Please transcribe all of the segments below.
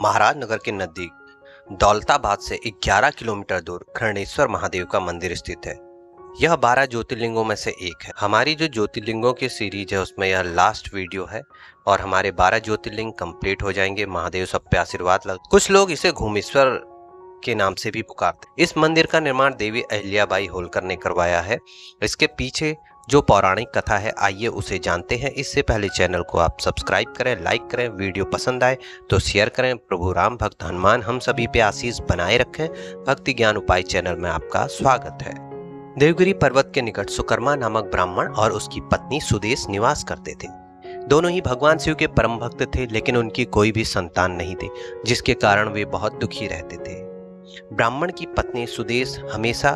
महाराजनगर के नजदीक दौलताबाद से 11 किलोमीटर दूर खंडेश्वर महादेव का मंदिर स्थित है। यह 12 ज्योतिर्लिंगों में से एक है। हमारी जो ज्योतिर्लिंगों की सीरीज है उसमें यह लास्ट वीडियो है और हमारे 12 ज्योतिर्लिंग कंप्लीट हो जाएंगे। महादेव सब पे आशीर्वाद लग। कुछ लोग इसे घूमेश्वर के नाम से भी पुकारते। इस मंदिर का निर्माण देवी अहिल्याबाई होलकर ने करवाया है। इसके पीछे जो पौराणिक कथा है, आइए उसे जानते हैं। इससे पहले चैनल को आप सब्सक्राइब करें, लाइक करें, वीडियो पसंद आए तो शेयर करें। प्रभु राम भक्त हनुमान हम सभी पे आशीष बनाए रखें। भक्ति ज्ञान उपाय चैनल में आपका स्वागत है। देवगिरी पर्वत के निकट सुकर्मा नामक ब्राह्मण और उसकी पत्नी सुदेश निवास करते थे। दोनों ही भगवान शिव के परम भक्त थे, लेकिन उनकी कोई भी संतान नहीं थी, जिसके कारण वे बहुत दुखी रहते थे। ब्राह्मण की पत्नी सुदेश हमेशा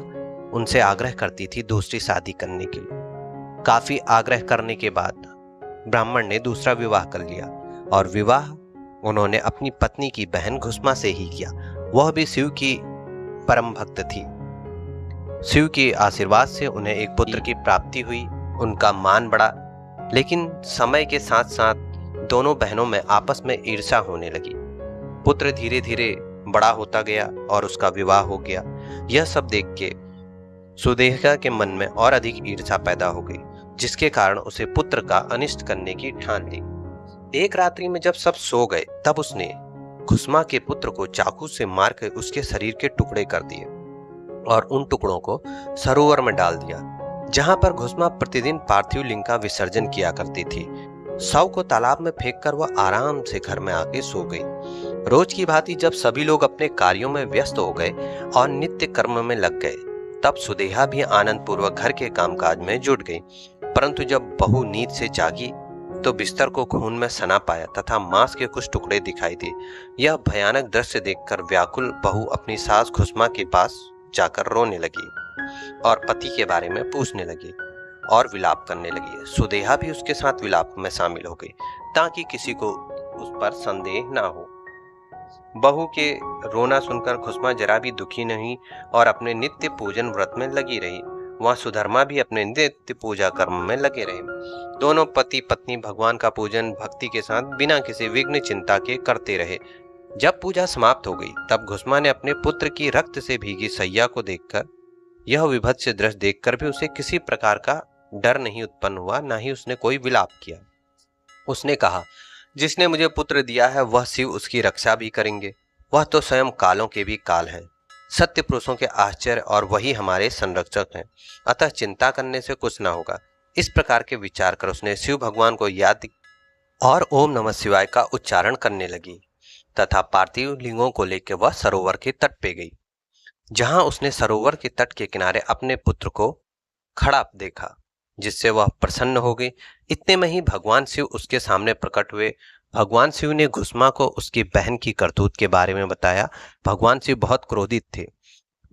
उनसे आग्रह करती थी दूसरी शादी करने के लिए। काफी आग्रह करने के बाद ब्राह्मण ने दूसरा विवाह कर लिया और विवाह उन्होंने अपनी पत्नी की बहन घुस्मा से ही किया। वह भी शिव की परम भक्त थी। शिव के आशीर्वाद से उन्हें एक पुत्र की प्राप्ति हुई। उनका मान बढ़ा, लेकिन समय के साथ साथ दोनों बहनों में आपस में ईर्ष्या होने लगी। पुत्र धीरे धीरे बड़ा होता गया और उसका विवाह हो गया। यह सब देख के सुदेहा के मन में और अधिक ईर्ष्या पैदा हो गई, जिसके कारण उसे पुत्र का अनिष्ट करने की ठान ली। एक रात्रि में जब सब सो गए, तब उसने घुस्मा के पुत्र को चाकू से मारकर उसके शरीर के टुकड़े कर दिए और उन टुकड़ों को सरोवर में डाल दिया, जहां पर घुस्मा प्रतिदिन पार्थिव लिंग का विसर्जन किया करती थी। शव को तालाब में फेंककर वह आराम से घर में आके सो गई। रोज की भांति जब सभी लोग अपने कार्यों में व्यस्त हो गए और नित्य कर्म में लग गए, तब सुदेहा भी आनंद पूर्वक घर के कामकाज में जुट गई। परंतु जब बहू नींद से जागी तो बिस्तर को खून में सना पाया तथा मांस के कुछ टुकड़े दिखाई दिए। यह भयानक दृश्य देखकर व्याकुल बहू अपनी सास घुस्मा के पास जाकर रोने लगी और पति के बारे में पूछने लगी और विलाप करने लगी। सुदेहा भी उसके साथ विलाप में शामिल हो गई, ताकि किसी को उस पर संदेह ना हो। बहू के रोना सुनकर घुस्मा जरा भी दुखी नहीं और अपने नित्य पूजन व्रत में लगी रही। वहां सुधर्मा भी अपने नित्य पूजा कर्म में लगे रहे। दोनों पति पत्नी भगवान का पूजन भक्ति के साथ बिना किसी विघ्न चिंता के करते रहे। जब पूजा समाप्त हो गई, तब घुस्मा ने अपने पुत्र की रक्त से भीगी सैया को देखकर, यह विभत्स दृश्य देखकर भी उसे किसी प्रकार का डर नहीं उत्पन्न हुआ, ना ही उसने कोई विलाप किया। उसने कहा, जिसने मुझे पुत्र दिया है वह शिव उसकी रक्षा भी करेंगे। वह तो स्वयं कालों के भी काल है, सत्य पुरुषों के आश्चर्य, और वही हमारे संरक्षक हैं। अतः चिंता करने से कुछ ना होगा। इस प्रकार के विचार कर उसने शिव भगवान को याद और ओम नमः शिवाय का उच्चारण करने लगी तथा पार्थिव लिंगों को लेकर वह सरोवर के तट पे गई, जहां उसने सरोवर के तट के किनारे अपने पुत्र को खड़ा देखा, जिससे वह प्रसन्न हो गई। इतने में ही भगवान शिव उसके सामने प्रकट हुए। भगवान शिव ने घुस्मा को उसकी बहन की करतूत के बारे में बताया। भगवान शिव बहुत क्रोधित थे।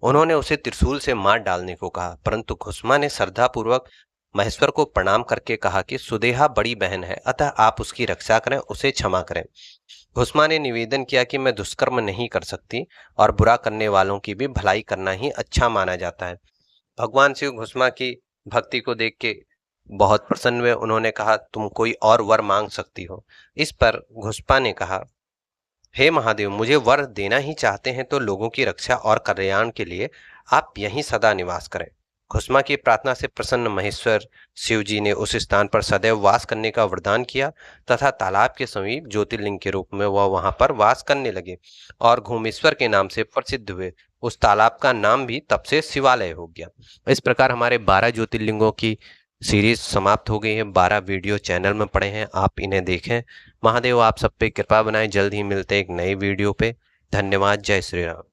उन्होंने उसे त्रिशूल से मार डालने को कहा, परंतु घुस्मा ने श्रद्धापूर्वक महेश्वर को प्रणाम करके कहा कि सुदेहा बड़ी बहन है, अतः आप उसकी रक्षा करें, उसे क्षमा करें। घुस्मा ने निवेदन किया कि मैं दुष्कर्म नहीं कर सकती और बुरा करने वालों की भी भलाई करना ही अच्छा माना जाता है। भगवान शिव घुस्मा की भक्ति को देख के बहुत प्रसन्न हुए। उन्होंने कहा, तुम कोई और वर मांग सकती हो। इस पर घुस्मा ने कहा, हे महादेव, मुझे वर देना ही चाहते हैं तो लोगों की रक्षा और कल्याण के लिए आप यहीं सदा निवास करें। घुस्मा की प्रार्थना से प्रसन्न महेश्वर शिव जी ने उस स्थान पर सदैव वास करने का वरदान किया तथा तालाब के समीप ज्योतिर्लिंग के रूप में वह वहां पर वास करने लगे और घूमेश्वर के नाम से प्रसिद्ध हुए। उस तालाब का नाम भी तब से शिवालय हो गया। इस प्रकार हमारे 12 ज्योतिर्लिंगों की सीरीज समाप्त हो गई है। 12 वीडियो चैनल में पड़े हैं, आप इन्हें देखें। महादेव आप सब पे कृपा बनाए। जल्द ही मिलते एक नई वीडियो पे। धन्यवाद। जय श्री राम।